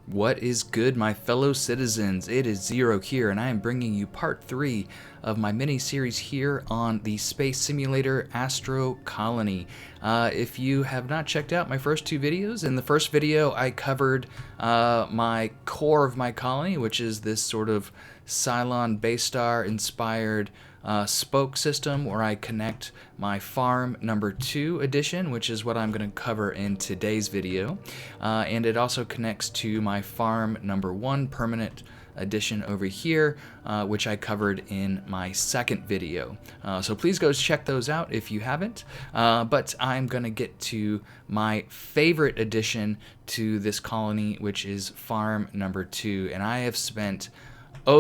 What is good, my fellow citizens? It is Zero here, and I am bringing you part 3 of my mini-series here on the space simulator Astro Colony. If you have not checked out my first 2 videos, in the first video I covered my core of my colony, which is this sort of Cylon base star inspired spoke system where I connect my farm number 2 edition, which is what I'm going to cover in today's video, and it also connects to my farm number 1 permanent edition over here, which I covered in my second video. So please go check those out if you haven't. But I'm going to get to my favorite addition to this colony, which is farm number 2, and I have spent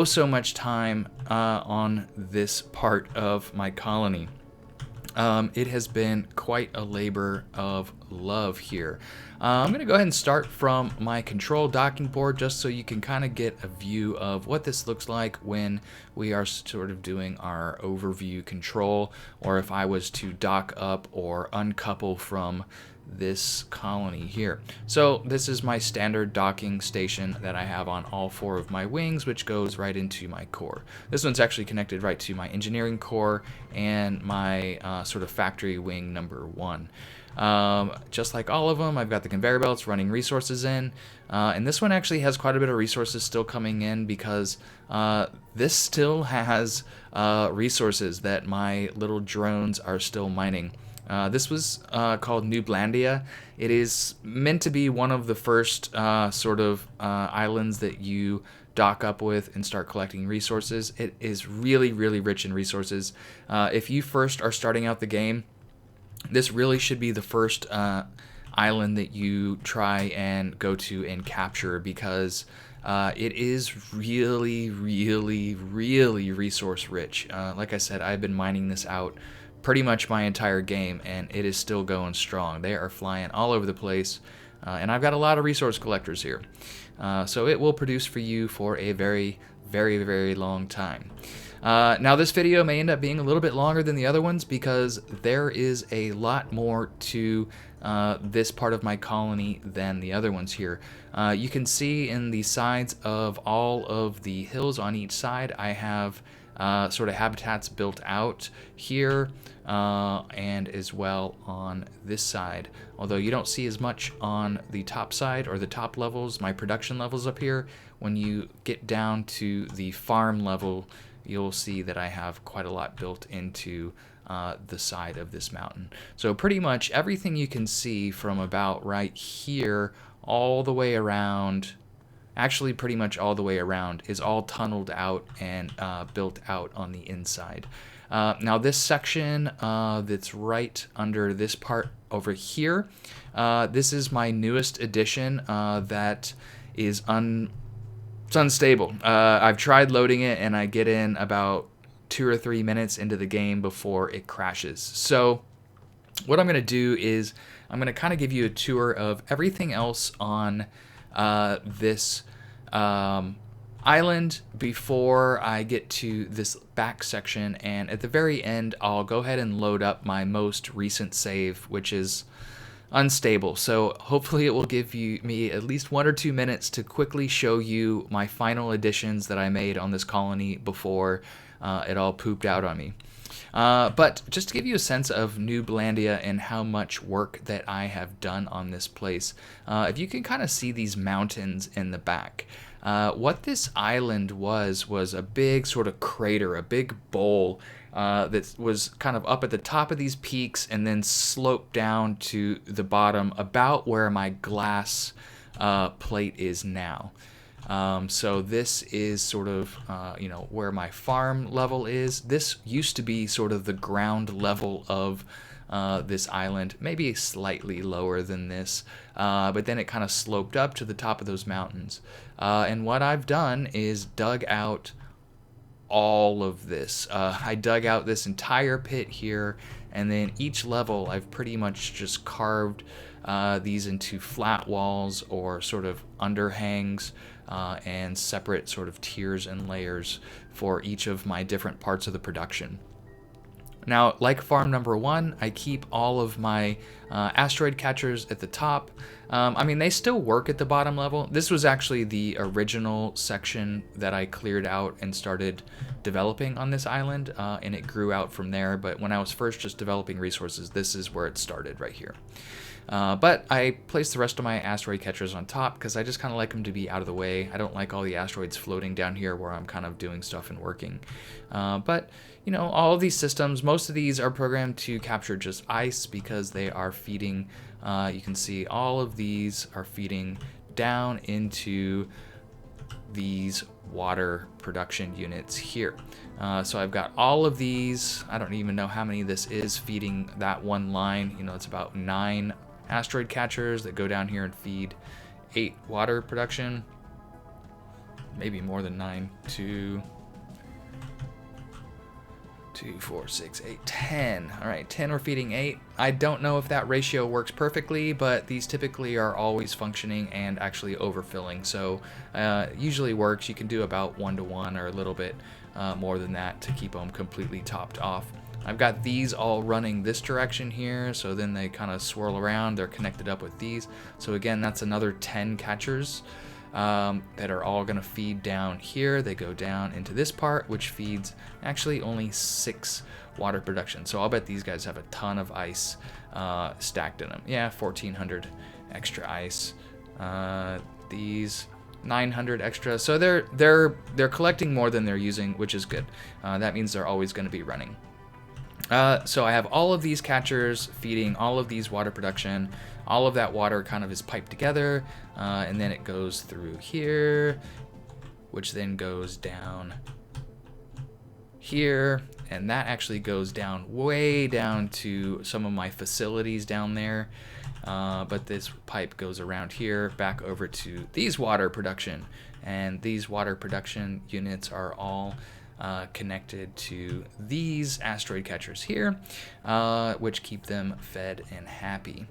so much time on this part of my colony. It has been quite a labor of love here. I'm going to go ahead and start from my control docking board just so you can kind of get a view of what this looks like when we are sort of doing our overview control, or if I was to dock up or uncouple from this colony here. So this is my standard docking station that I have on all 4 of my wings, which goes right into my core. This one's actually connected right to my engineering core and my sort of factory wing number 1. Just like all of them, I've got the conveyor belts running resources in, and this one actually has quite a bit of resources still coming in because this still has resources that my little drones are still mining. This was called New Blandia. It is meant to be one of the first sort of islands that you dock up with and start collecting resources. It is really, really rich in resources. If you first are starting out the game, this really should be the first island that you try and go to and capture, because it is really, really, really resource rich. Like I said, I've been mining this out pretty much my entire game, and it is still going strong. They are flying all over the place, and I've got a lot of resource collectors here. So it will produce for you for a very, very, very long time. Now this video may end up being a little bit longer than the other ones because there is a lot more to this part of my colony than the other ones here. You can see in the sides of all of the hills on each side, I have sort of habitats built out here, and as well on this side. Although you don't see as much on the top side or the top levels, my production levels up here. When you get down to the farm level, you'll see that I have quite a lot built into the side of this mountain. So pretty much everything you can see from about right here all the way around, actually pretty much all the way around, is all tunneled out and built out on the inside. Now this section that's right under this part over here, this is my newest addition that is it's unstable. I've tried loading it and I get in about 2 or 3 minutes into the game before it crashes. So what I'm going to do is I'm going to kind of give you a tour of everything else on this island before I get to this back section, and at the very end I'll go ahead and load up my most recent save, which is unstable. So hopefully it will give me at least 1 or 2 minutes to quickly show you my final additions that I made on this colony before it all pooped out on me. But just to give you a sense of New Blandia and how much work that I have done on this place, if you can kind of see these mountains in the back, what this island was a big sort of crater, a big bowl that was kind of up at the top of these peaks and then sloped down to the bottom about where my glass plate is now. So this is sort of, you know, where my farm level is. This used to be sort of the ground level of this island, maybe slightly lower than this, but then it kind of sloped up to the top of those mountains. And what I've done is dug out all of this. I dug out this entire pit here, and then each level I've pretty much just carved these into flat walls or sort of underhangs, and separate sort of tiers and layers for each of my different parts of the production. Now, like farm number 1, I keep all of my asteroid catchers at the top. I mean, they still work at the bottom level. This was actually the original section that I cleared out and started developing on this island, and it grew out from there. But when I was first just developing resources, this is where it started right here. But I placed the rest of my asteroid catchers on top because I just kind of like them to be out of the way. I don't like all the asteroids floating down here where I'm kind of doing stuff and working. But, you know, all of these systems, most of these are programmed to capture just ice because they are feeding, you can see all of these are feeding down into these water production units here. So I've got all of these, I don't even know how many this is feeding that one line. You know, it's about 9 asteroid catchers that go down here and feed 8 water production. Maybe more than 9. 2, 4, 6, 8, 10. All right, 10 are feeding 8. I don't know if that ratio works perfectly, but these typically are always functioning and actually overfilling. So usually works. You can do about 1 to 1 or a little bit more than that to keep them completely topped off. I've got these all running this direction here, so then they kind of swirl around. They're connected up with these. So again, that's another 10 catchers that are all going to feed down here. They go down into this part, which feeds actually only 6 water production. So I'll bet these guys have a ton of ice stacked in them. Yeah, 1,400 extra ice. These 900 extra. So they're collecting more than they're using, which is good. That means they're always going to be running. So I have all of these catchers feeding all of these water production. All of that water kind of is piped together, and then it goes through here, which then goes down here, and that actually goes down way down to some of my facilities down there. But this pipe goes around here back over to these water production, and these water production units are all connected to these asteroid catchers here, which keep them fed and happy.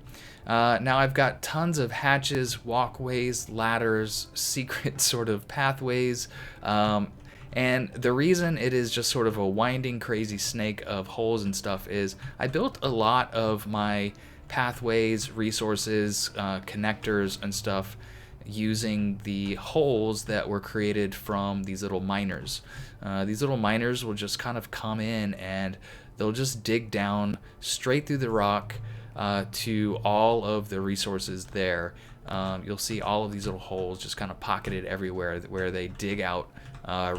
Now I've got tons of hatches, walkways, ladders, secret sort of pathways, and the reason it is just sort of a winding crazy snake of holes and stuff is I built a lot of my pathways, resources, connectors and stuff using the holes that were created from these little miners. These little miners will just kind of come in and they'll just dig down straight through the rock to all of the resources there. You'll see all of these little holes just kind of pocketed everywhere where they dig out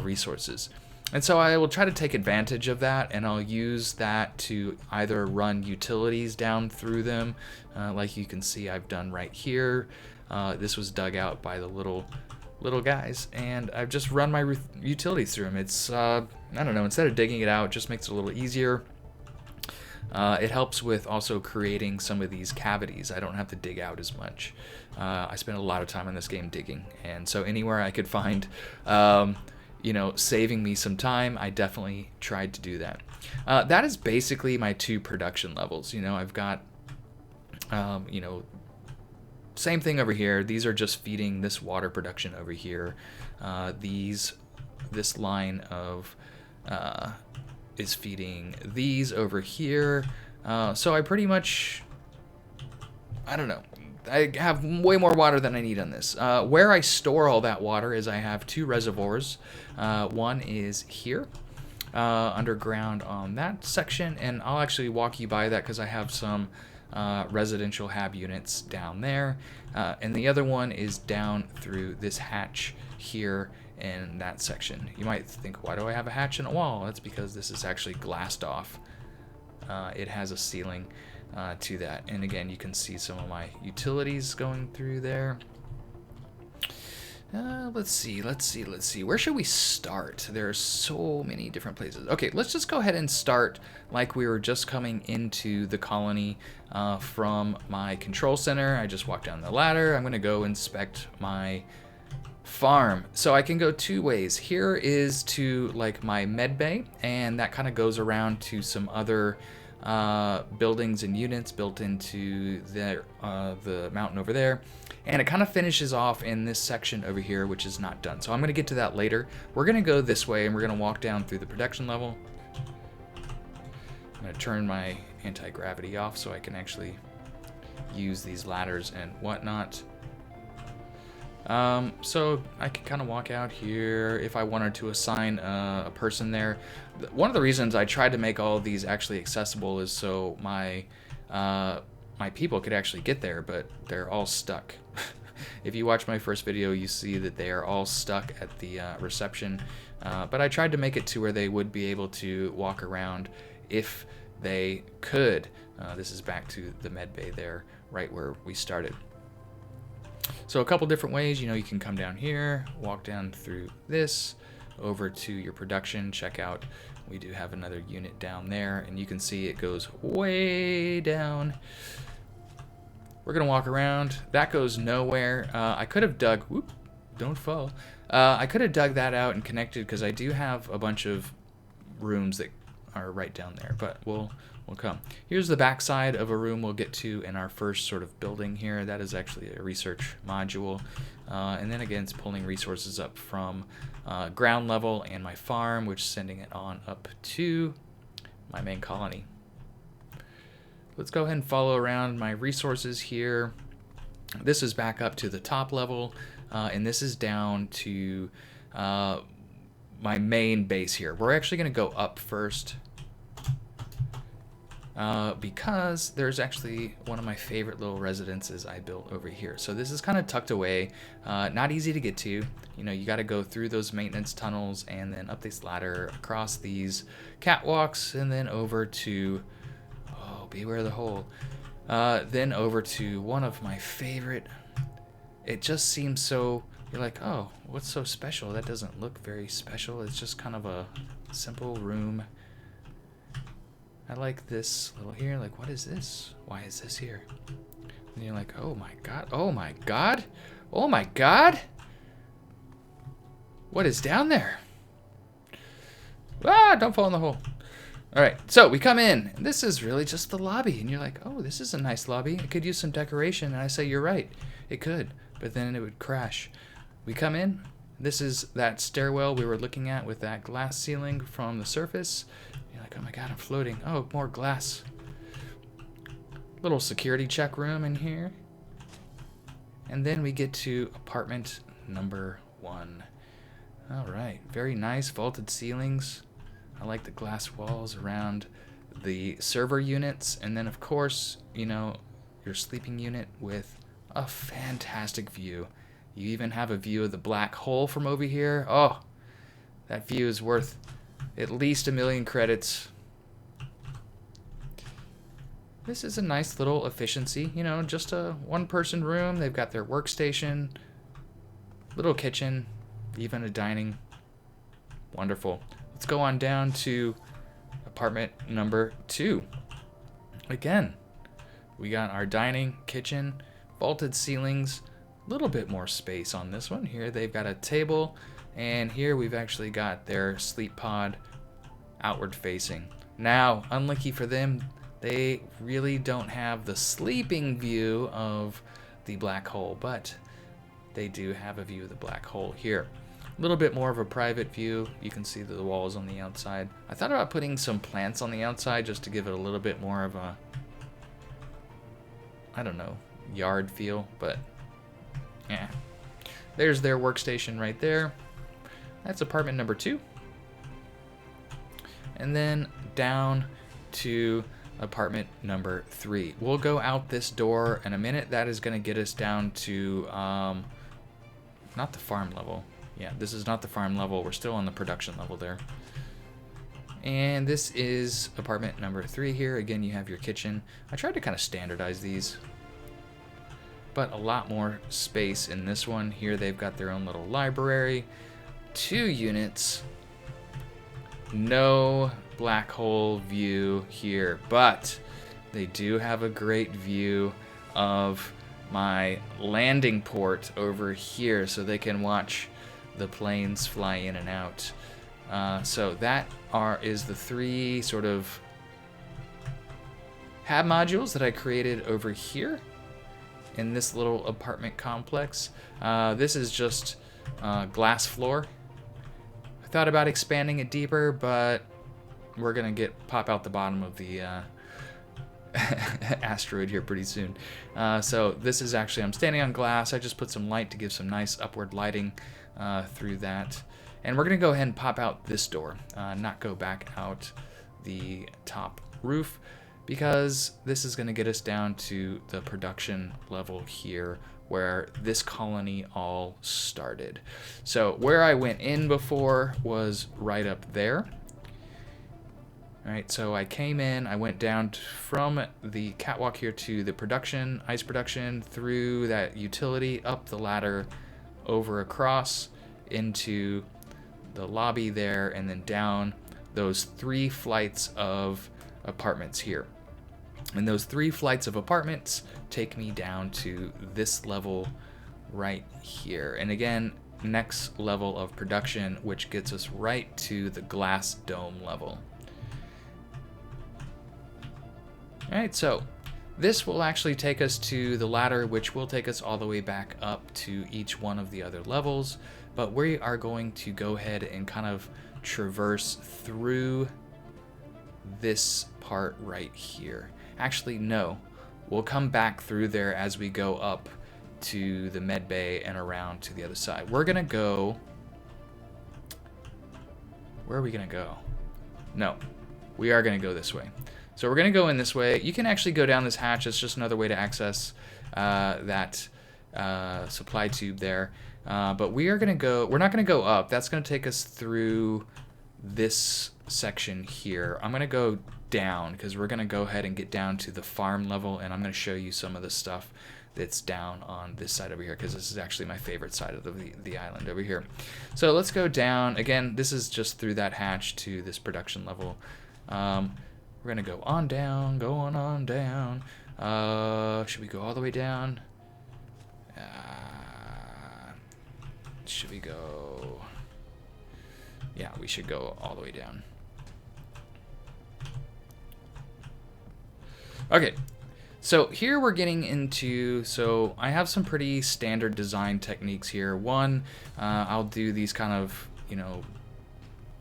resources. And so I will try to take advantage of that, and I'll use that to either run utilities down through them, like you can see I've done right here. This was dug out by the little guys, and I've just run my utilities through them. It's, I don't know, instead of digging it out, it just makes it a little easier. It helps with also creating some of these cavities. I don't have to dig out as much. I spent a lot of time in this game digging, and so anywhere I could find, you know, saving me some time, I definitely tried to do that. That is basically my 2 production levels. You know, I've got, you know, same thing over here. These are just feeding this water production over here. This line of is feeding these over here. So I pretty much, I don't know, I have way more water than I need on this. Where I store all that water is I have 2 reservoirs. One is here, underground on that section, and I'll actually walk you by that because I have some residential hab units down there, and the other one is down through this hatch here in that section. You might think, why do I have a hatch in a wall? That's because this is actually glassed off. It has a ceiling to that, and again you can see some of my utilities going through there. Let's see. Where should we start? There are so many different places. Okay, let's just go ahead and start like we were just coming into the colony from my control center. I just walked down the ladder. I'm going to go inspect my farm. So I can go 2 ways. Here is to like my med bay, and that kind of goes around to some other buildings and units built into the mountain over there. And it kind of finishes off in this section over here, which is not done. So I'm going to get to that later. We're going to go this way, and we're going to walk down through the production level. going to turn my anti-gravity off so I can actually use these ladders and whatnot. So I can kind of walk out here if I wanted to assign a person there. One of the reasons I tried to make all of these actually accessible is so my people could actually get there, but they're all stuck. If you watch my first video, you see that they are all stuck at the reception. But I tried to make it to where they would be able to walk around if they could. This is back to the med bay there, right where we started. So a couple different ways, you know, you can come down here, walk down through this, over to your production, check out, we do have another unit down there, and you can see it goes way down. We're gonna walk around, that goes nowhere. I could have dug, whoop, don't fall. I could have dug that out and connected, because I do have a bunch of rooms that are right down there, but we'll come. Here's the back side of a room we'll get to in our first sort of building here. That is actually a research module. And then again, it's pulling resources up from ground level and my farm, which is sending it on up to my main colony. Let's go ahead and follow around my resources here. This is back up to the top level, and this is down to my main base here. We're actually gonna go up first. Because there's actually one of my favorite little residences I built over here. So this is kind of tucked away, not easy to get to. You know, you got to go through those maintenance tunnels and then up this ladder, across these catwalks, and then over to, oh, beware the hole. Then over to one of my favorite. It just seems so, you're like, oh, what's so special? That doesn't look very special. It's just kind of a simple room. I like this little here, like, what is this? Why is this here? And you're like, oh my god, oh my god, oh my god! What is down there? Ah, don't fall in the hole. All right, so we come in, and this is really just the lobby, and you're like, oh, this is a nice lobby. It could use some decoration, and I say, you're right, it could, but then it would crash. We come in, this is that stairwell we were looking at with that glass ceiling from the surface. You're like, oh my god, I'm floating. Oh, more glass. Little security check room in here. And then we get to apartment number 1. All right, very nice vaulted ceilings. I like the glass walls around the server units. And then, of course, you know, your sleeping unit with a fantastic view. You even have a view of the black hole from over here. Oh, that view is worth at least 1,000,000 credits. This is a nice little efficiency, you know, just a one-person room. They've got their workstation, little kitchen, even a dining. Wonderful. Let's go on down to apartment number 2. Again, we got our dining, kitchen, vaulted ceilings, a little bit more space on this one. Here they've got a table, and here we've actually got their sleep pod outward facing. Now, unlucky for them, they really don't have the sleeping view of the black hole, but they do have a view of the black hole here. A little bit more of a private view. You can see the walls on the outside. I thought about putting some plants on the outside just to give it a little bit more of a, I don't know, yard feel, but yeah. There's their workstation right there. That's apartment number 2. And then down to apartment number 3. We'll go out this door in a minute. That is going to get us down to, not the farm level. Yeah, this is not the farm level. We're still on the production level there. And this is apartment number 3 here. Again, you have your kitchen. I tried to kind of standardize these, but a lot more space in this one. Here they've got their own little library. 2 units. No black hole view here, but they do have a great view of my landing port over here, so they can watch the planes fly in and out. So that is the 3 sort of hab modules that I created over here in this little apartment complex. This is just glass floor. I thought about expanding it deeper, but we're gonna pop out the bottom of the asteroid here pretty soon. So this is actually, I'm standing on glass. I just put some light to give some nice upward lighting through that. And we're gonna go ahead and pop out this door, not go back out the top roof, because this is gonna get us down to the production level here where this colony all started. So where I went in before was right up there. All right, so I came in, I went down from the catwalk here to the production, ice production, through that utility, up the ladder, over across into the lobby there, and then down those 3 flights of apartments here. And those 3 flights of apartments take me down to this level right here. And again, next level of production, which gets us right to the glass dome level. All right, so this will actually take us to the ladder, which will take us all the way back up to each one of the other levels. But we are going to go ahead and kind of traverse through this part right here. Actually, no, we'll come back through there as we go up to the med bay and around to the other side. We're gonna go, where are we gonna go? No, we are gonna go this way. So we're gonna go in this way. You can actually go down this hatch. It's just another way to access that supply tube there. But we are gonna go, we're not gonna go up. That's gonna take us through this section here. I'm gonna go down because we're gonna go ahead and get down to the farm level, and I'm gonna show you some of the stuff that's down on this side over here, because this is actually my favorite side of the island over here. So let's go down. Again, this is just through that hatch to this production level. We're gonna go on down, going on down. Should we go all the way down? Should we go? Yeah, we should go all the way down. Okay, so here we're getting into, so I have some pretty standard design techniques here. One, I'll do these kind of, you know,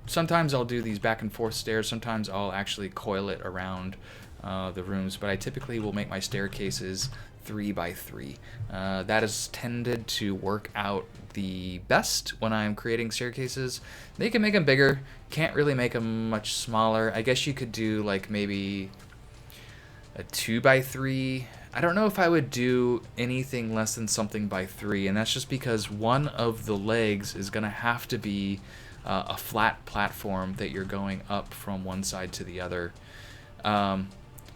sometimes I'll do these back and forth stairs, sometimes I'll actually coil it around the rooms, but I typically will make my staircases 3 by 3. That is tended to work out the best when I'm creating staircases. They can make them bigger, can't really make them much smaller. I guess you could do like maybe a 2 by 3. I don't know if I would do anything less than something by 3, and that's just because one of the legs is gonna have to be a flat platform that you're going up from one side to the other.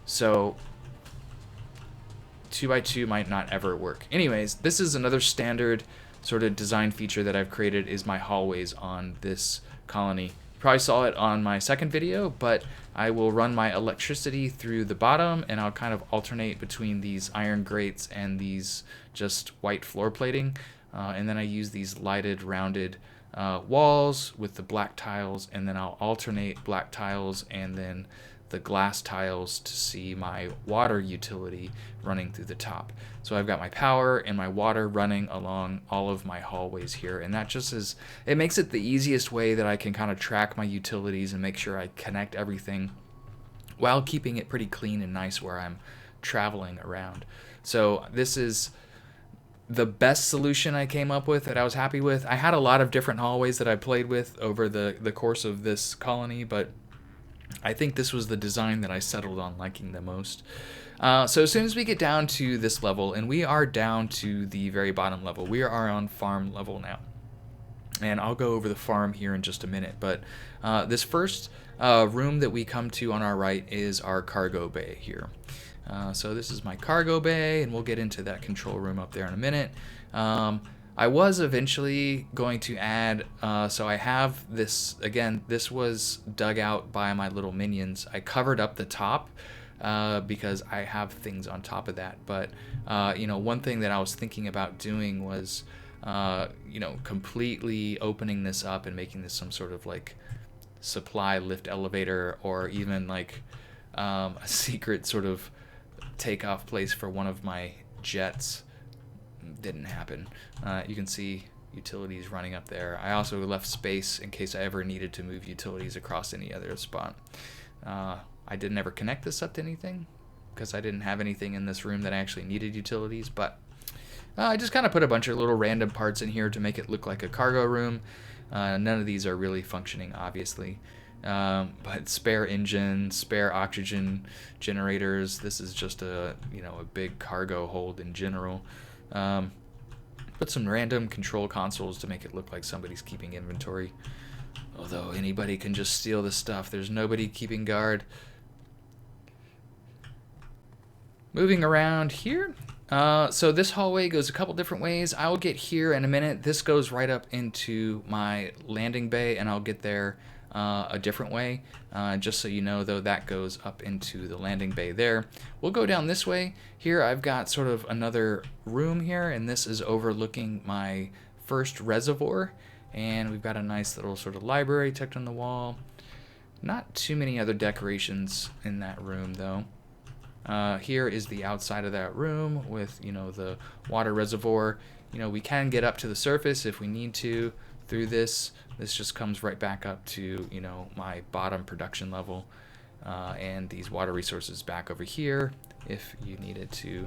So 2 by 2 might not ever work. Anyways, this is another standard sort of design feature that I've created, is my hallways on this colony. You probably saw it on my second video, but I will run my electricity through the bottom, and I'll kind of alternate between these iron grates and these just white floor plating. And then I use these lighted rounded walls with the black tiles, and then I'll alternate black tiles and then the glass tiles to see my water utility running through the top. So I've got my power and my water running along all of my hallways here, and that just is, it makes it the easiest way that I can kind of track my utilities and make sure I connect everything while keeping it pretty clean and nice where I'm traveling around. So this is the best solution I came up with that I was happy with. I had a lot of different hallways that I played with over the course of this colony, but I think this was the design that I settled on liking the most. So as soon as we get down to this level, and we are down to the very bottom level, we are on farm level now. And I'll go over the farm here in just a minute, but this first room that we come to on our right is our cargo bay here. So this is my cargo bay, and we'll get into that control room up there in a minute. I was eventually going to add, so I have this, again, this was dug out by my little minions. I covered up the top because I have things on top of that. But, you know, one thing that I was thinking about doing was, you know, completely opening this up and making this some sort of like supply lift elevator, or even like a secret sort of takeoff place for one of my jets. Didn't happen. You can see utilities running up there. I also left space in case I ever needed to move utilities across any other spot. I didn't ever connect this up to anything because I didn't have anything in this room that actually needed utilities, but I just kind of put a bunch of little random parts in here to make it look like a cargo room. None of these are really functioning, obviously. But spare engines, spare oxygen generators. This is just a big cargo hold in general. Put some random control consoles to make it look like somebody's keeping inventory. Although anybody can just steal this stuff. There's nobody keeping guard. Moving around here. So this hallway goes a couple different ways. I will get here in a minute. This goes right up into my landing bay, and I'll get there a different way. Just so you know, though, that goes up into the landing bay there. We'll go down this way. Here I've got sort of another room here, and this is overlooking my first reservoir. And we've got a nice little sort of library tucked on the wall. Not too many other decorations in that room, though. Here is the outside of that room with, the water reservoir. We can get up to the surface if we need to through this. This just comes right back up to, my bottom production level. And these water resources back over here if you needed to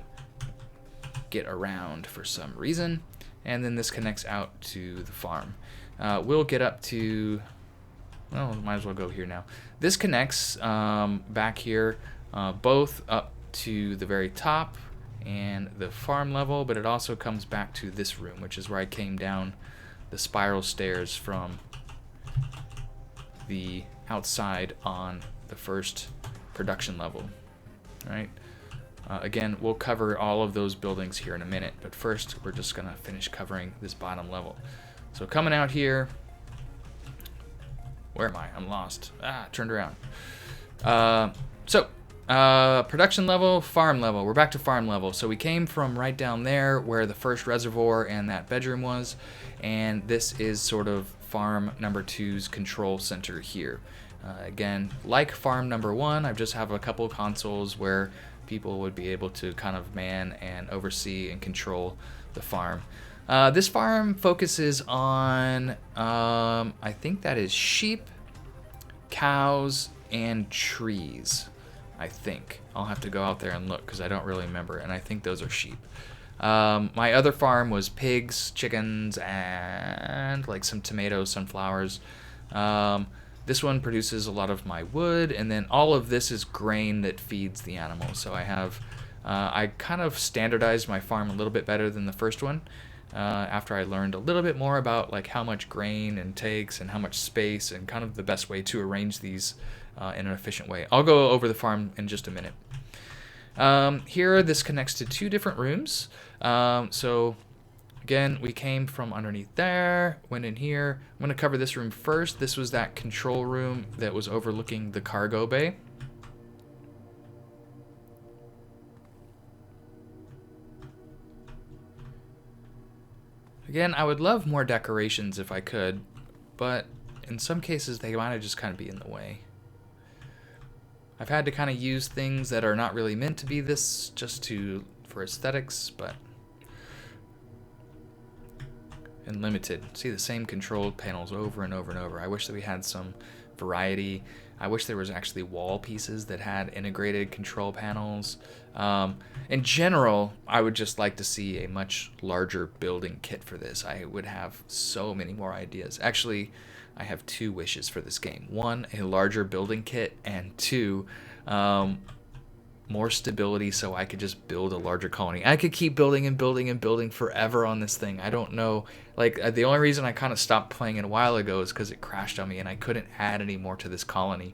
get around for some reason. And then this connects out to the farm. We'll get up to, well, might as well go here now. This connects back here. Both up to the very top and the farm level, but it also comes back to this room, which is where I came down the spiral stairs from the outside on the first production level. All right. Again, we'll cover all of those buildings here in a minute, but first we're just gonna finish covering this bottom level. So coming out here, where am I? I'm lost. Turned around. Production level, farm level. We're back to farm level. So we came from right down there where the first reservoir and that bedroom was, and this is sort of farm number 2's control center here. Again, like farm number 1, I just have a couple consoles where people would be able to kind of man and oversee and control the farm. This farm focuses on, I think that is sheep, cows, and trees. I think. I'll have to go out there and look because I don't really remember, and I think those are sheep. My other farm was pigs, chickens, and like some tomatoes, sunflowers. This one produces a lot of my wood, and then all of this is grain that feeds the animals. So I kind of standardized my farm a little bit better than the first one. After I learned a little bit more about like how much grain it takes and how much space and kind of the best way to arrange these in an efficient way. I'll go over the farm in just a minute. Here, this connects to 2 different rooms. So again, we came from underneath there, went in here. I'm going to cover this room first. This was that control room that was overlooking the cargo bay. Again, I would love more decorations if I could, but in some cases they might just kind of be in the way. I've had to kind of use things that are not really meant to be this just for aesthetics, but and limited. See the same control panels over and over and over. I wish that we had some variety. I wish there was actually wall pieces that had integrated control panels. In general, I would just like to see a much larger building kit for this. I would have so many more ideas. Actually, I have 2 wishes for this game. 1, a larger building kit, and 2, more stability so I could just build a larger colony. I could keep building and building and building forever on this thing. I don't know. Like, the only reason I kind of stopped playing it a while ago is because it crashed on me and I couldn't add any more to this colony.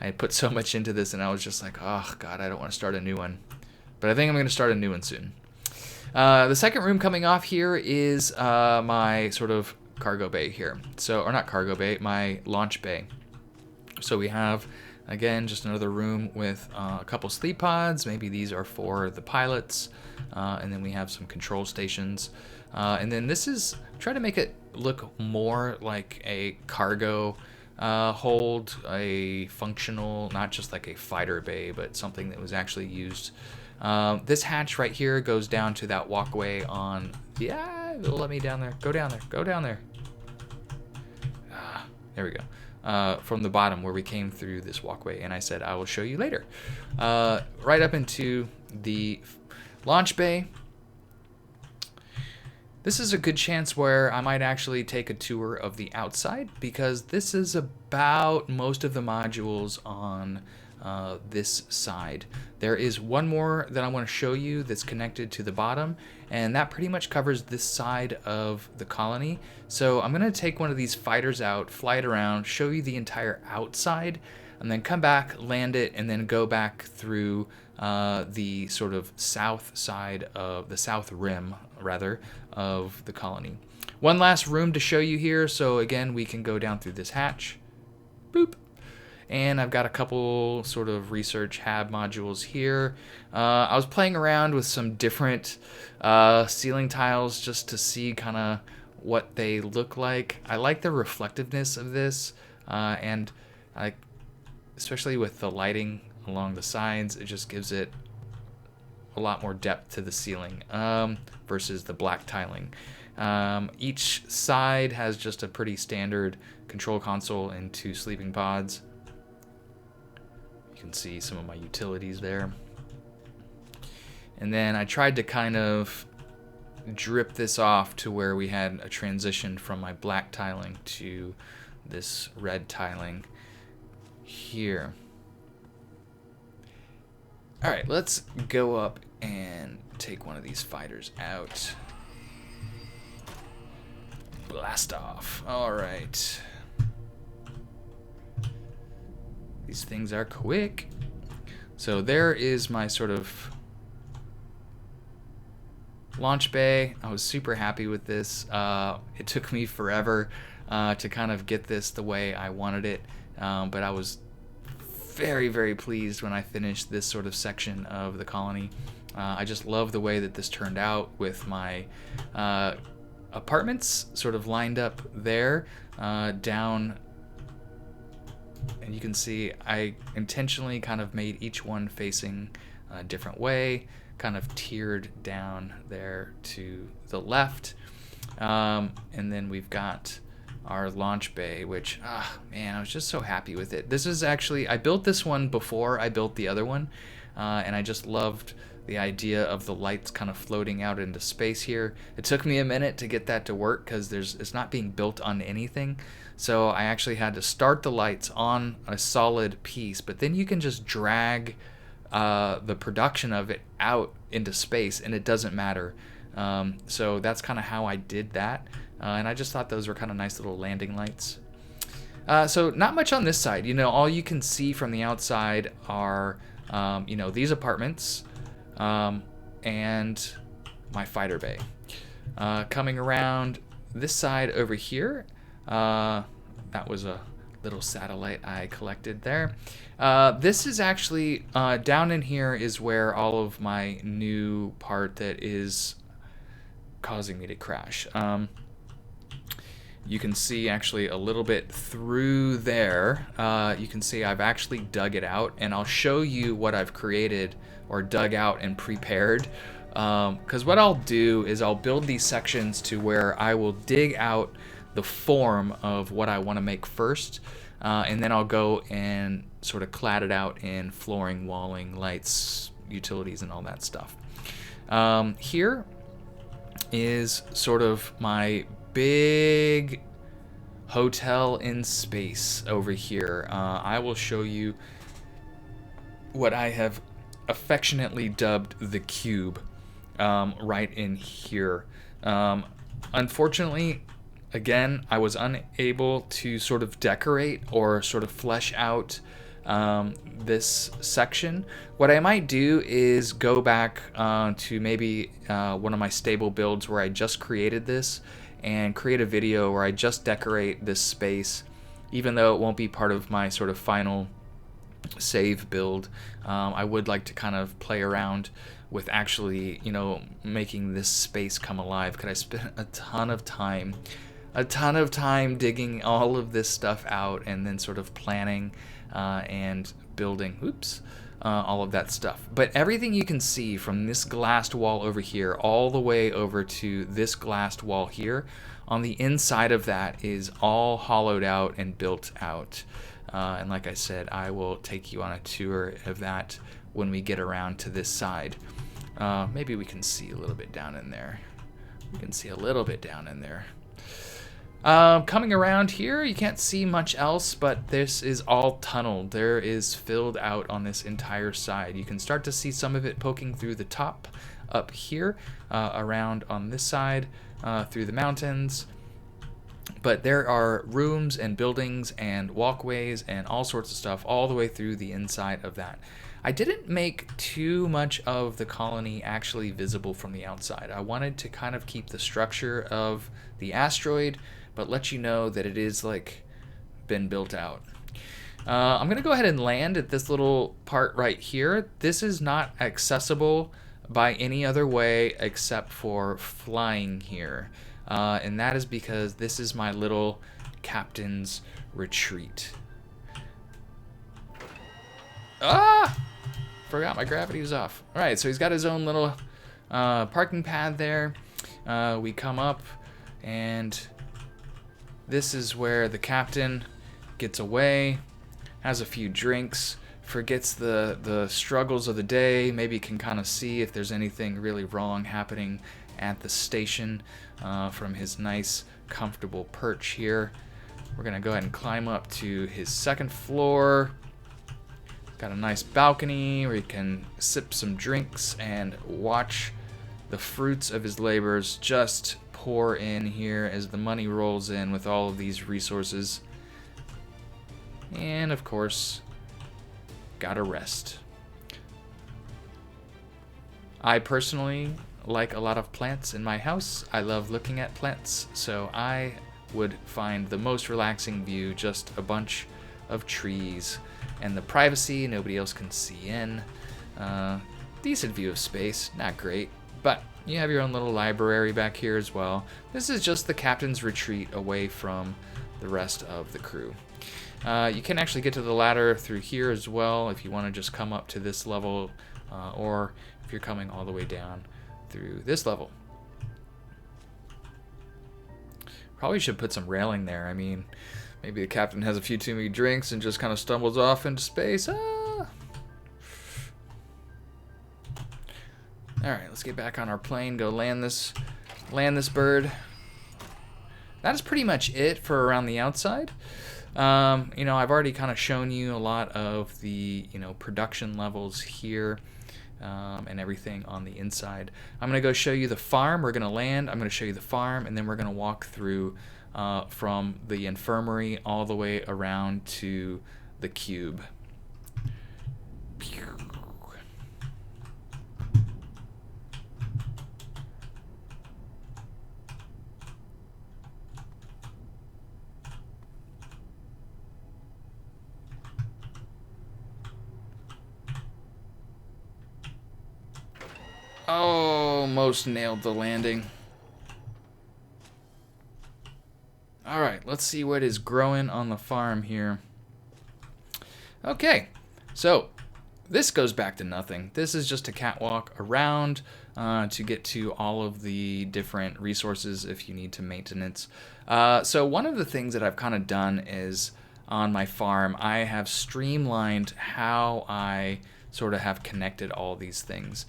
I had put so much into this and I was just like, oh, God, I don't want to start a new one. But I think I'm going to start a new one soon. The second room coming off here is my sort of cargo bay here. So, or not cargo bay, my launch bay. So we have, again, just another room with a couple sleep pods. Maybe these are for the pilots. And then we have some control stations. And then this is, try to make it look more like a cargo hold, a functional, not just like a fighter bay, but something that was actually used. This hatch right here goes down to that walkway on, yeah, it'll let me down there. Go down there, go down there. There we go. from the bottom where we came through this walkway, and I said I will show you later. Right up into the launch bay. This is a good chance where I might actually take a tour of the outside, because this is about most of the modules on this side. There is one more that I want to show you that's connected to the bottom, and that pretty much covers this side of the colony. So I'm going to take one of these fighters out, fly it around, show you the entire outside, and then come back, land it, and then go back through the sort of south side of the south rim, rather, of the colony. One last room to show you here. So again, we can go down through this hatch. Boop. And I've got a couple sort of research hab modules here. I was playing around with some different ceiling tiles just to see kind of what they look like. I like the reflectiveness of this, and especially with the lighting along the sides, it just gives it a lot more depth to the ceiling versus the black tiling. Each side has just a pretty standard control console and 2 sleeping pods. You can see some of my utilities there. And then I tried to kind of drip this off to where we had a transition from my black tiling to this red tiling here. All right, let's go up and take one of these fighters out. Blast off. All right. These things are quick. So there is my sort of launch bay. I was super happy with this. It took me forever to kind of get this the way I wanted it, but I was very, very pleased when I finished this sort of section of the colony. I just love the way that this turned out with my apartments sort of lined up there, down, and you can see I intentionally kind of made each one facing a different way, kind of tiered down there to the left, and then we've got our launch bay, which, man, I was just so happy with it. This is actually, I built this one before I built the other one, and I just loved the idea of the lights kind of floating out into space here. It took me a minute to get that to work because it's not being built on anything, so I actually had to start the lights on a solid piece, but then you can just drag the production of it out into space and it doesn't matter. So that's kind of how I did that. And I just thought those were kind of nice little landing lights. So not much on this side. You know, all you can see from the outside are, you know, these apartments and my fighter bay. Coming around this side over here, that was a little satellite I collected there. This is actually, down in here is where all of my new part that is causing me to crash. You can see actually a little bit through there. You can see I've actually dug it out, and I'll show you what I've created or dug out and prepared. Because what I'll do is I'll build these sections to where I will dig out the form of what I want to make first, and then I'll go and sort of clad it out in flooring, walling, lights, utilities, and all that stuff. Here is sort of my big hotel in space over here. I will show you what I have affectionately dubbed the cube, right in here. Unfortunately, again, I was unable to sort of decorate or sort of flesh out this section. What I might do is go back to maybe one of my stable builds where I just created this and create a video where I just decorate this space, even though it won't be part of my sort of final save build. I would like to kind of play around with actually, you know, making this space come alive, because I spent a ton of time digging all of this stuff out and then sort of planning and building, all of that stuff. But everything you can see from this glassed wall over here all the way over to this glassed wall here, on the inside of that is all hollowed out and built out. And like I said, I will take you on a tour of that when we get around to this side. Maybe we can see a little bit down in there. We can see a little bit down in there. Coming around here, you can't see much else, but this is all tunneled. There is filled out on this entire side. You can start to see some of it poking through the top up here, around on this side, through the mountains. But there are rooms and buildings and walkways and all sorts of stuff all the way through the inside of that. I didn't make too much of the colony actually visible from the outside. I wanted to kind of keep the structure of the asteroid, but let you know that it is like been built out. I'm gonna go ahead and land at this little part right here. This is not accessible by any other way except for flying here. And that is because this is my little captain's retreat. Ah! Forgot my gravity was off. All right, so he's got his own little parking pad there. We come up, and this is where the captain gets away, has a few drinks, forgets the struggles of the day, maybe can kind of see if there's anything really wrong happening at the station from his nice, comfortable perch here. We're gonna go ahead and climb up to his second floor. Got a nice balcony where he can sip some drinks and watch the fruits of his labors just pour in here as the money rolls in with all of these resources. And of course, gotta rest. I personally like a lot of plants in my house. I love looking at plants, so I would find the most relaxing view just a bunch of trees and the privacy nobody else can see in. Decent view of space, not great, but you have your own little library back here as well. This is just the captain's retreat away from the rest of the crew. You can actually get to the ladder through here as well if you want to just come up to this level, or if you're coming all the way down through this level. Probably should put some railing there. I mean, maybe the captain has a few too many drinks and just kind of stumbles off into space. Ah. All right, let's get back on our plane. Go land this bird. That is pretty much it for around the outside. You know, I've already kind of shown you a lot of the, production levels here, and everything on the inside. I'm going to go show you the farm. We're going to land. I'm going to show you the farm, and then we're going to walk through from the infirmary all the way around to the cube. Almost nailed the landing. Alright, let's see what is growing on the farm here. Okay, so this goes back to nothing. This is just a catwalk around to get to all of the different resources if you need to maintenance. So one of the things that I've kind of done is on my farm, I have streamlined how I sort of have connected all these things.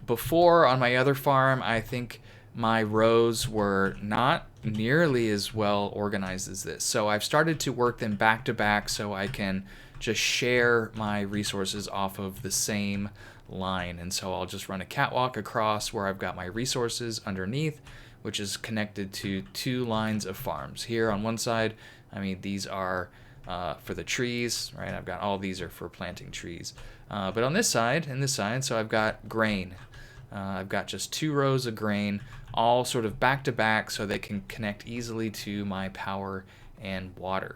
Before on my other farm, I think my rows were not nearly as well organized as this. So I've started to work them back to back so I can just share my resources off of the same line. And so I'll just run a catwalk across where I've got my resources underneath, which is connected to two lines of farms. Here on one side, I mean, these are for the trees, right? I've got all these are for planting trees. But on this side and this side, so I've got grain. I've got just two rows of grain, all sort of back to back so they can connect easily to my power and water.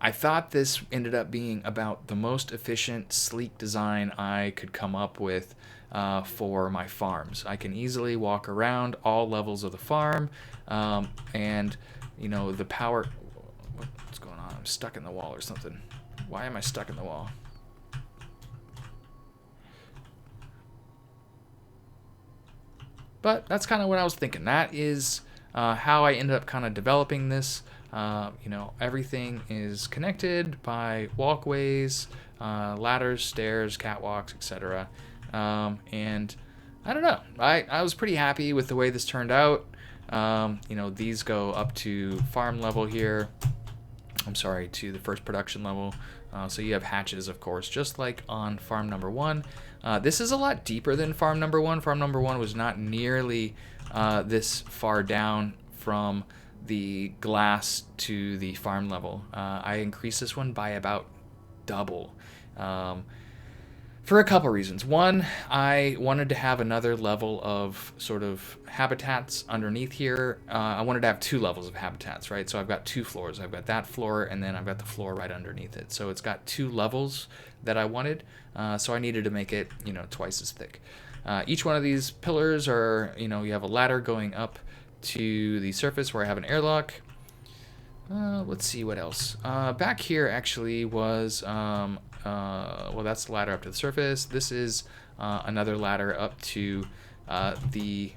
I thought this ended up being about the most efficient, sleek design I could come up with for my farms. I can easily walk around all levels of the farm, and the power. What's going on? I'm stuck in the wall or something. Why am I stuck in the wall? But that's kind of what I was thinking. That is how I ended up kind of developing this. You know, everything is connected by walkways, ladders, stairs, catwalks, etc. And I don't know. I was pretty happy with the way this turned out. You know, these go up to farm level here. I'm sorry, to the first production level. So you have hatches, of course, just like on farm number 1. This is a lot deeper than farm number 1. Farm number 1 was not nearly this far down from the glass to the farm level. I increased this one by about double. For a couple reasons. One, I wanted to have another level of sort of habitats underneath here. I wanted to have 2 levels of habitats, right? So I've got 2 floors. I've got that floor, and then I've got the floor right underneath it. So it's got 2 levels that I wanted. So I needed to make it, you know, twice as thick. Each one of these pillars are, you know, you have a ladder going up to the surface where I have an airlock. Let's see what else. Back here actually was... well, that's the ladder up to the surface. This is another ladder up to the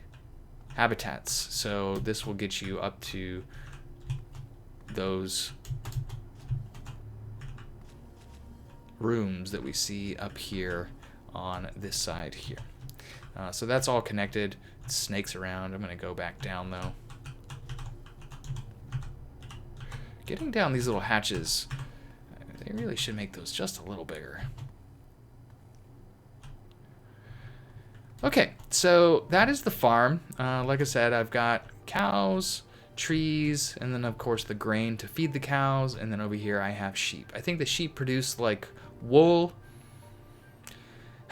habitats. So this will get you up to those rooms that we see up here on this side here. So that's all connected. It snakes around. I'm going to go back down though. Getting down these little hatches, they really should make those just a little bigger. Okay, so that is the farm. Like I said, I've got cows, trees, and then of course the grain to feed the cows, and then over here I have sheep. I think the sheep produce like wool.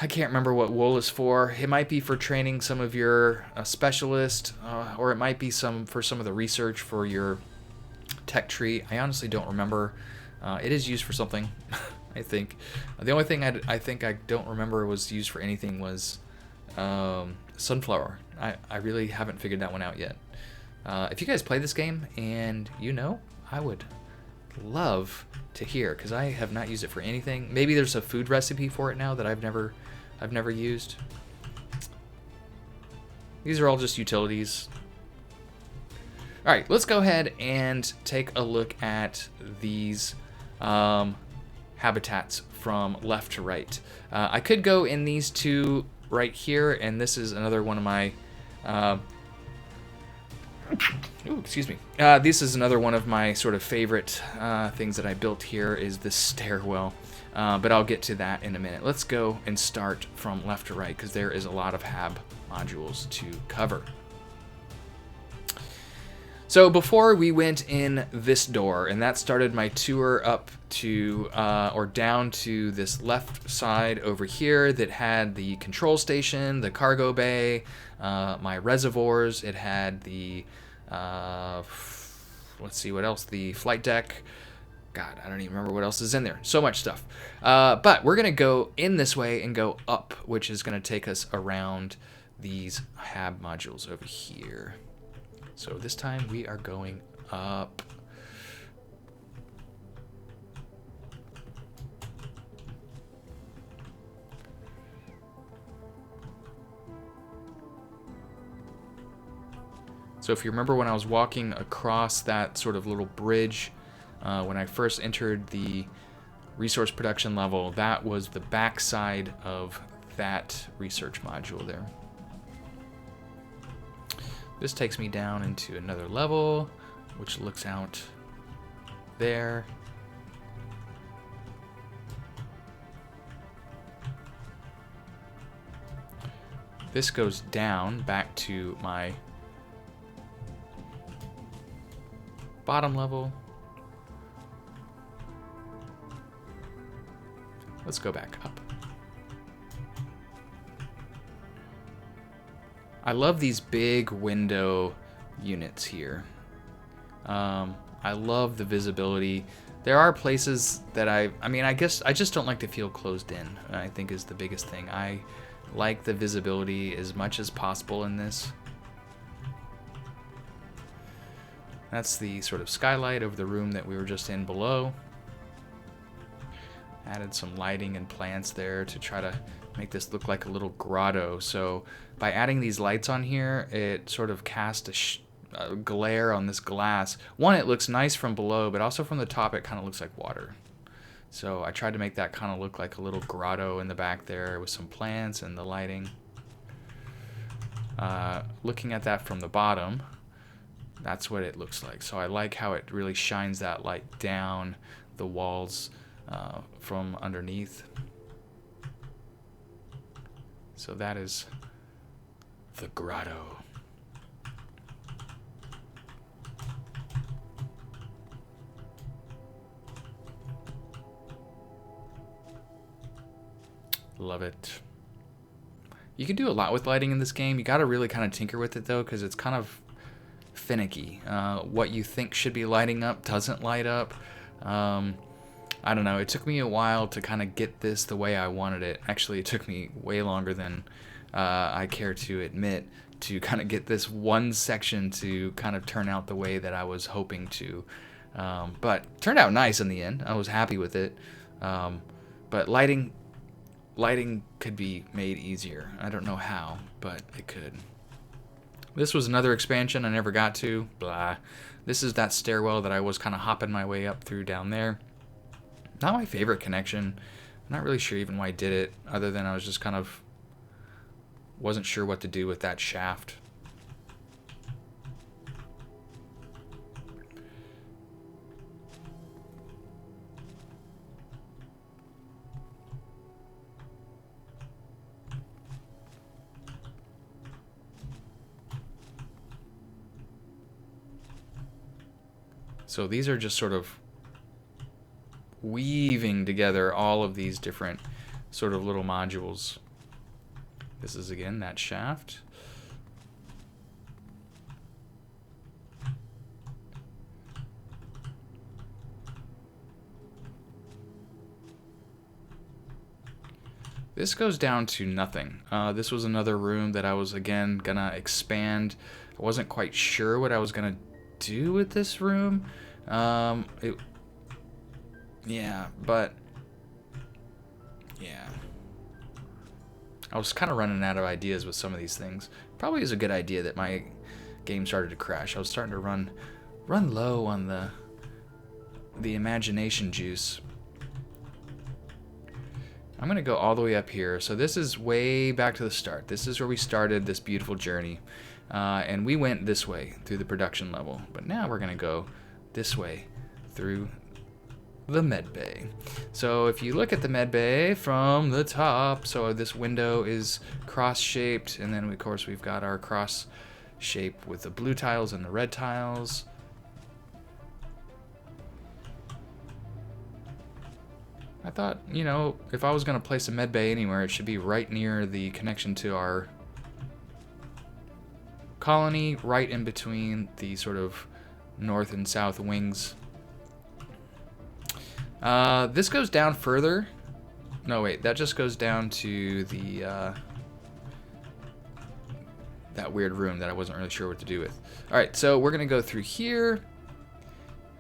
I can't remember what wool is for. It might be for training some of your specialists, or it might be for some of the research for your tech tree. I honestly don't remember. It is used for something, I think. The only thing I think I don't remember was used for anything was sunflower. I really haven't figured that one out yet. If you guys play this game and you know, I would love to hear, because I have not used it for anything. Maybe there's a food recipe for it now that I've never used. These are all just utilities. All right, let's go ahead and take a look at these habitats from left to right. I could go in these 2 right here, and this is another one of my excuse me. This is another one of my sort of favorite things that I built here is this stairwell, but I'll get to that in a minute. Let's go and start from left to right, because there is a lot of hab modules to cover. So before we went in this door, and that started my tour up to, or down to this left side over here that had the control station, the cargo bay, my reservoirs. It had the, let's see what else, the flight deck. God, I don't even remember what else is in there. So much stuff. But we're going to go in this way and go up, which is going to take us around these hab modules over here. So this time we are going up. So if you remember when I was walking across that sort of little bridge, when I first entered the resource production level, that was the back side of that research module there. This takes me down into another level, which looks out there. This goes down back to my bottom level. Let's go back up. I love these big window units here. I love the visibility. There are places that I mean, I guess I just don't like to feel closed in, I think is the biggest thing. I like the visibility as much as possible in this. That's the sort of skylight over the room that we were just in below. Added some lighting and plants there to try to make this look like a little grotto. So by adding these lights on here, it sort of casts glare on this glass. One, it looks nice from below, but also from the top it kind of looks like water. So I tried to make that kind of look like a little grotto in the back there with some plants and the lighting. Looking at that from the bottom, that's what it looks like. So I like how it really shines that light down the walls from underneath. So that is the grotto. Love it. You can do a lot with lighting in this game. You gotta really kind of tinker with it though, because it's kind of finicky. What you think should be lighting up doesn't light up. I don't know. It took me a while to kind of get this the way I wanted it. Actually, it took me way longer than I care to admit to kind of get this one section to kind of turn out the way that I was hoping to. But it turned out nice in the end. I was happy with it. But lighting could be made easier. I don't know how, but it could. This was another expansion I never got to. Blah. This is that stairwell that I was kind of hopping my way up through down there. Not my favorite connection. I'm not really sure even why I did it, other than I was just kind of wasn't sure what to do with that shaft. So these are just sort of weaving together all of these different sort of little modules. This is again that shaft. This goes down to nothing. This was another room that I was again gonna expand. I wasn't quite sure what I was gonna do with this room. Yeah, but yeah, I was kind of running out of ideas with some of these things. Probably is a good idea that my game started to crash. I was starting to run low on the imagination juice. I'm gonna go all the way up here. So this is way back to the start. This is where we started this beautiful journey. And we went this way through the production level, but now we're gonna go this way through the med bay. So if you look at the med bay from the top, so this window is cross-shaped, and then of course we've got our cross shape with the blue tiles and the red tiles. I thought, you know, if I was gonna place a med bay anywhere, it should be right near the connection to our colony, right in between the sort of north and south wings. This goes down further. No, wait, that just goes down to the that weird room that I wasn't really sure what to do with. All right, so we're gonna go through here.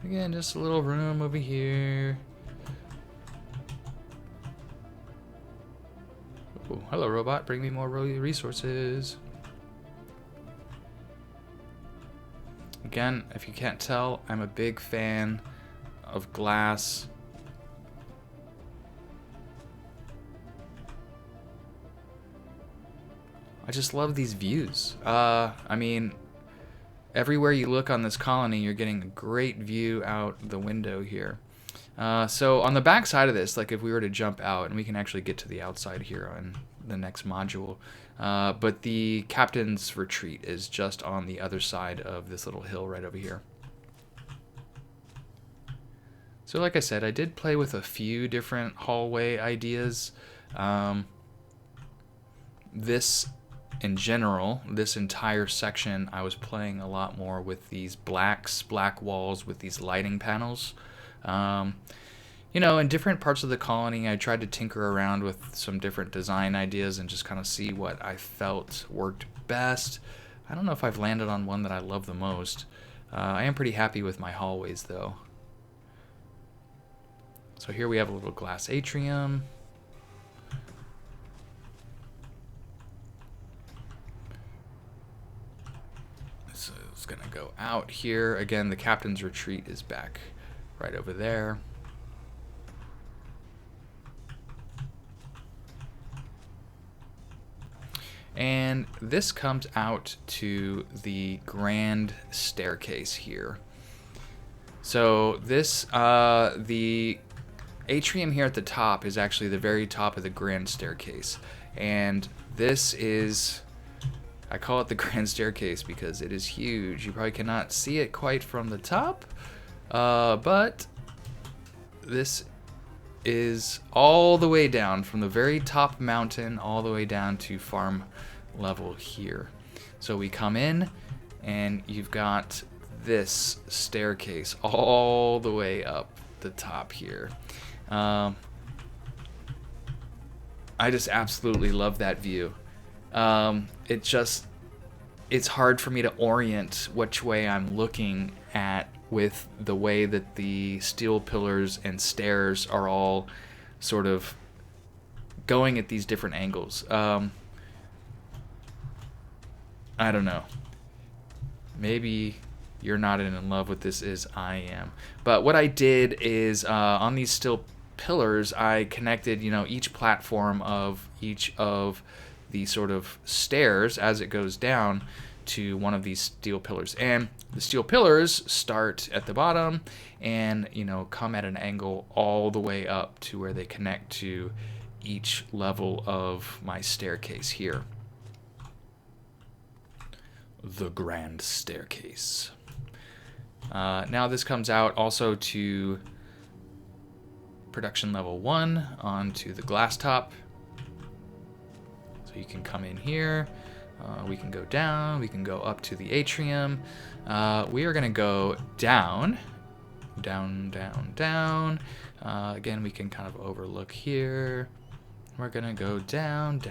Again, just a little room over here. Oh, hello, robot. Bring me more resources. Again, if you can't tell, I'm a big fan of glass. I just love these views. I mean, everywhere you look on this colony, you're getting a great view out the window here. So on the back side of this, like if we were to jump out, and we can actually get to the outside here on the next module, but the captain's retreat is just on the other side of this little hill right over here. So like I said, I did play with a few different hallway ideas. This, in general, this entire section, I was playing a lot more with these black walls with these lighting panels. You know, in different parts of the colony, I tried to tinker around with some different design ideas and just kind of see what I felt worked best. I don't know if I've landed on one that I love the most. I am pretty happy with my hallways, though. So here we have a little glass atrium. This is gonna go out here. Again, the captain's retreat is back right over there. And this comes out to the grand staircase here. So this, the atrium here at the top is actually the very top of the grand staircase. And this is, I call it the grand staircase because it is huge. You probably cannot see it quite from the top, but this is all the way down from the very top mountain all the way down to farm level here. So we come in and you've got this staircase all the way up the top here. I just absolutely love that view. It's hard for me to orient which way I'm looking at with the way that the steel pillars and stairs are all sort of going at these different angles. I don't know. Maybe you're not in love with this as I am. But what I did is on these steel pillars, I connected, each platform of each of the sort of stairs as it goes down to one of these steel pillars. And the steel pillars start at the bottom and, come at an angle all the way up to where they connect to each level of my staircase here. The grand staircase. Now this comes out also to production level 1 onto the glass top. So you can come in here. We can go down, we can go up to the atrium. We are gonna go down. Again, we can kind of overlook here. We're gonna go down,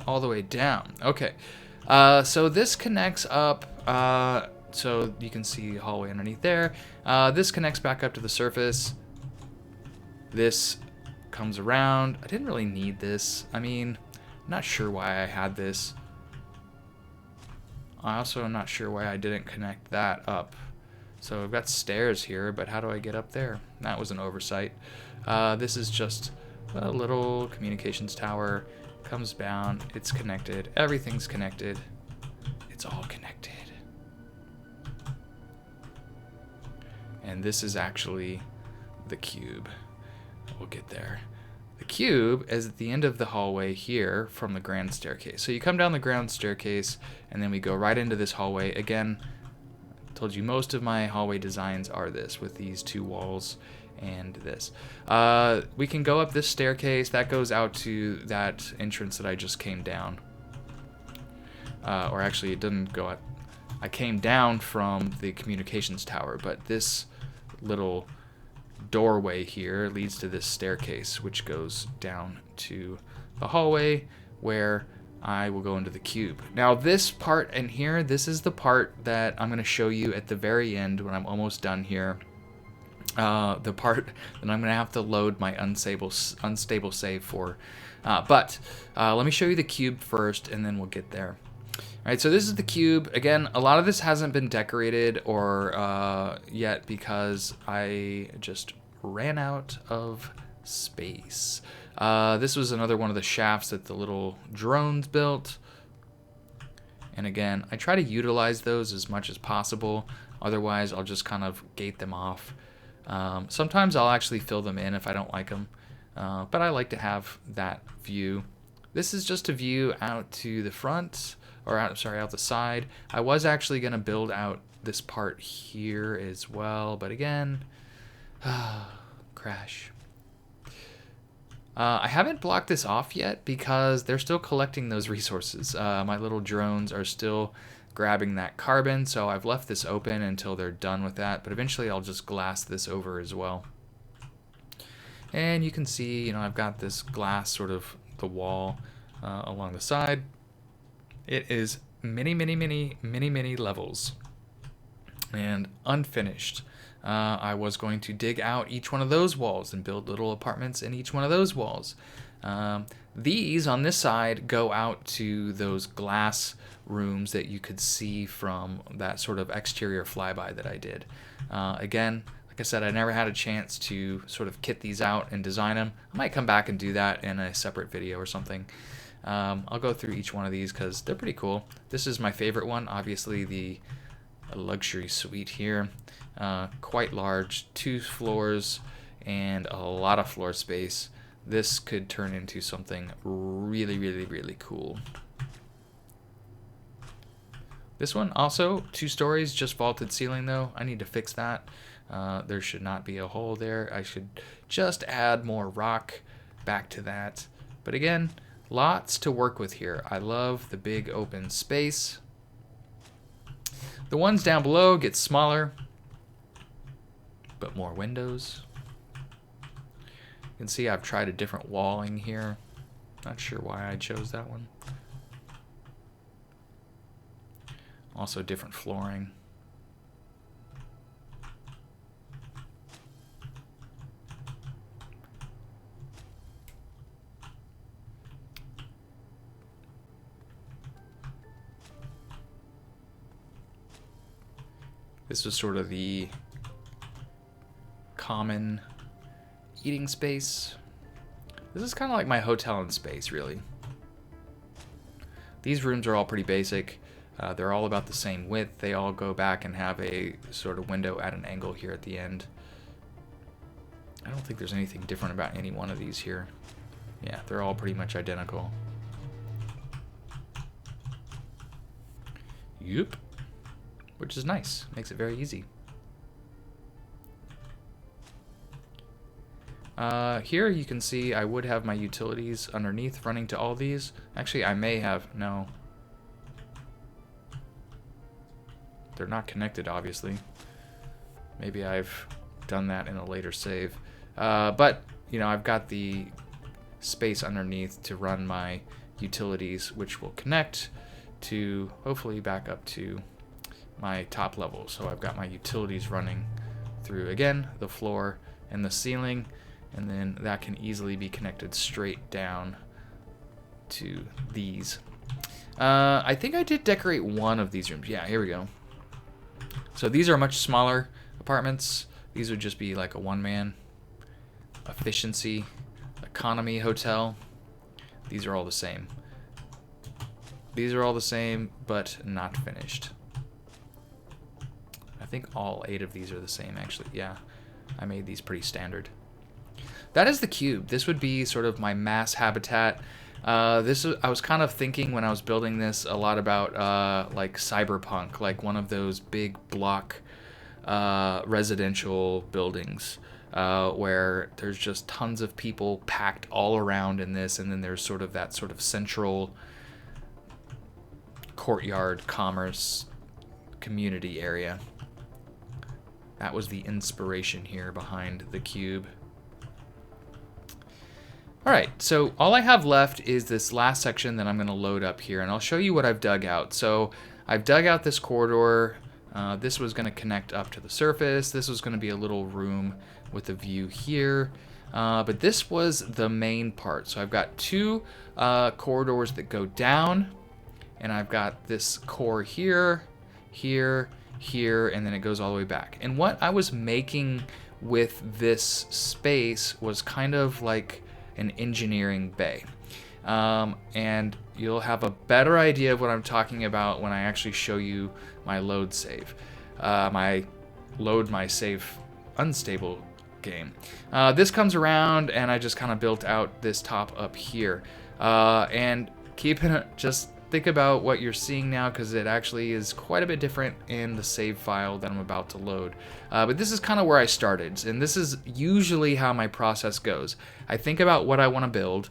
all the way down. Okay, so this connects up, so you can see a hallway underneath there. This connects back up to the surface. This comes around. I didn't really need this. I mean, I'm not sure why I had this. I also am not sure why I didn't connect that up. So I've got stairs here, but how do I get up there? That was an oversight. This is just a little communications tower. Comes down, it's connected, everything's connected. It's all connected. And this is actually the cube. We'll get there. The cube is at the end of the hallway here from the grand staircase. So you come down the grand staircase and then we go right into this hallway. Again, I told you most of my hallway designs are this, with these two walls and this. We can go up this staircase. That goes out to that entrance that I just came down. Or actually it didn't go out. I came down from the communications tower, but this little doorway here leads to this staircase, which goes down to the hallway where I will go into the cube. Now this part in here, this is the part that I'm going to show you at the very end when I'm almost done here. The part that I'm going to have to load my unstable save for. But let me show you the cube first and then we'll get there. Alright, so this is the cube. Again, a lot of this hasn't been decorated or yet because I just ran out of space. This was another one of the shafts that the little drones built. And again, I try to utilize those as much as possible. Otherwise, I'll just kind of gate them off. Sometimes I'll actually fill them in if I don't like them. But I like to have that view. This is just a view out to the front. Or out the side. I was actually going to build out this part here as well, but again, crash. I haven't blocked this off yet because they're still collecting those resources. My little drones are still grabbing that carbon, so I've left this open until they're done with that, but eventually I'll just glass this over as well. And you can see, I've got this glass sort of the wall along the side. It is many levels and unfinished. I was going to dig out each one of those walls and build little apartments in each one of those walls. These on this side go out to those glass rooms that you could see from that sort of exterior flyby that I did. Again, like I said, I never had a chance to sort of kit these out and design them. I might come back and do that in a separate video or something. I'll go through each one of these because they're pretty cool. This is my favorite one, obviously the luxury suite here. Quite large, 2 floors and a lot of floor space. This could turn into something really, really, really cool. This one also 2 stories, just vaulted ceiling though. I need to fix that. There should not be a hole there. I should just add more rock back to that. But again, lots to work with here. I love the big open space. The ones down below get smaller, but more windows. You can see I've tried a different walling here. Not sure why I chose that one. Also different flooring. This was sort of the common eating space. This is kind of like my hotel in space, really. These rooms are all pretty basic. They're all about the same width. They all go back and have a sort of window at an angle here at the end. I don't think there's anything different about any one of these here. Yeah, they're all pretty much identical. Yup. Which is nice. Makes it very easy. Here you can see I would have my utilities underneath running to all these. Actually, I may have. No. They're not connected, obviously. Maybe I've done that in a later save. But, you know, I've got the space underneath to run my utilities, which will connect to, hopefully, back up to my top level. So I've got my utilities running through, again, the floor and the ceiling, and then that can easily be connected straight down to these. I think I did decorate one of these rooms. Yeah, here we go. So these are much smaller apartments. These would just be like a one-man efficiency economy hotel. These are all the same. These are all the same, but not finished. I think all 8 of these are the same, actually. Yeah, I made these pretty standard. That is the cube. This would be sort of my mass habitat. I was kind of thinking when I was building this a lot about like cyberpunk, like one of those big block residential buildings where there's just tons of people packed all around in this, and then there's sort of that sort of central courtyard commerce community area. That was the inspiration here behind the cube. Alright, so all I have left is this last section that I'm going to load up here, and I'll show you what I've dug out. So I've dug out this corridor. This was going to connect up to the surface. This was going to be a little room with a view here. But this was the main part. So I've got 2 corridors that go down, and I've got this core here, here, here, and then it goes all the way back. And what I was making with this space was kind of like an engineering bay. And you'll have a better idea of what I'm talking about when I actually show you my load save. My save unstable game. This comes around and I just kind of built out this top up here. And just think about what you're seeing now, because it actually is quite a bit different in the save file that I'm about to load. But this is kind of where I started, and this is usually how my process goes. I think about what I want to build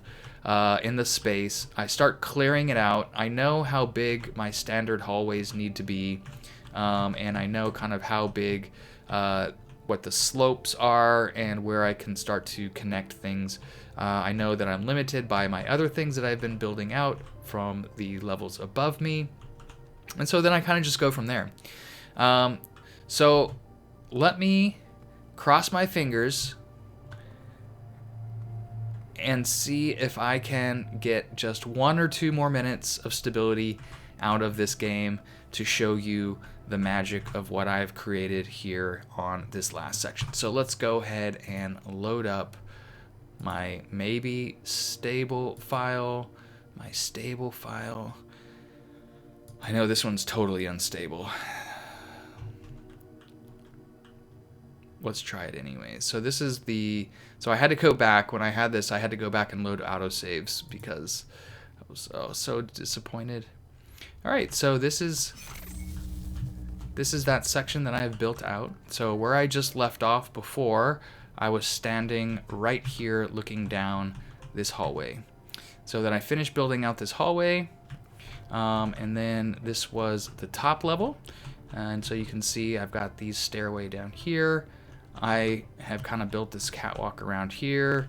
in the space. I start clearing it out. I know how big my standard hallways need to be, and I know kind of how big what the slopes are and where I can start to connect things. I know that I'm limited by my other things that I've been building out from the levels above me. And so then I kind of just go from there. So let me cross my fingers and see if I can get just 1 or 2 more minutes of stability out of this game to show you the magic of what I've created here on this last section. So let's go ahead and load up my maybe stable file. My stable file. I know this one's totally unstable. Let's try it anyways. So this is the, so I had to go back when I had this, I had to go back and load autosaves because I was so disappointed. All right, so this is that section that I have built out. So where I just left off before, I was standing right here looking down this hallway. So then I finished building out this hallway, and then this was the top level. And so you can see I've got these stairway down here. I have kind of built this catwalk around here.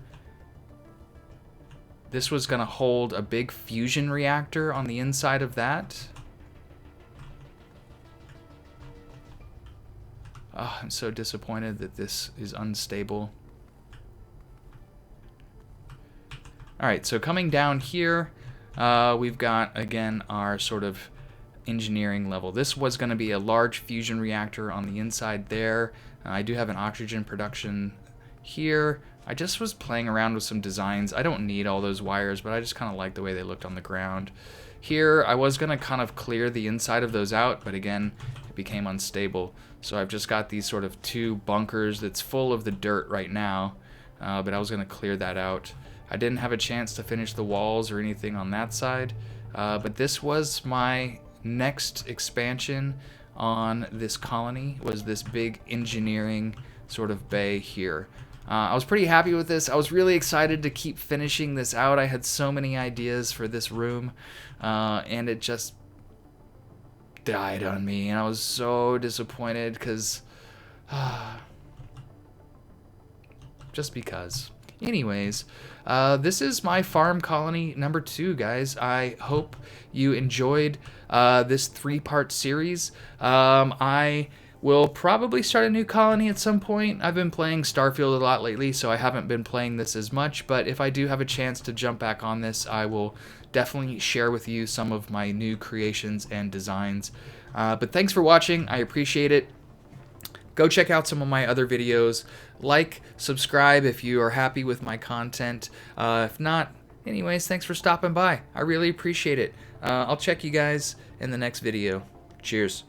This was going to hold a big fusion reactor on the inside of that. Oh, I'm so disappointed that this is unstable. Alright, so coming down here, we've got, again, our sort of engineering level. This was going to be a large fusion reactor on the inside there. I do have an oxygen production here. I just was playing around with some designs. I don't need all those wires, but I just kind of like the way they looked on the ground. Here, I was going to kind of clear the inside of those out, but again, it became unstable. So I've just got these sort of 2 bunkers that's full of the dirt right now, but I was going to clear that out. I didn't have a chance to finish the walls or anything on that side, but this was my next expansion on this colony, was this big engineering sort of bay here. I was pretty happy with this. I was really excited to keep finishing this out. I had so many ideas for this room, and it just died on me, and I was so disappointed because just because. Anyways, this is my farm colony number 2, guys. I hope you enjoyed this 3-part series. I will probably start a new colony at some point. I've been playing Starfield a lot lately, so I haven't been playing this as much, but if I do have a chance to jump back on this, I will definitely share with you some of my new creations and designs. But thanks for watching. I appreciate it. Go check out some of my other videos. Like, subscribe if you are happy with my content. If not, anyways, thanks for stopping by. I really appreciate it. I'll check you guys in the next video. Cheers.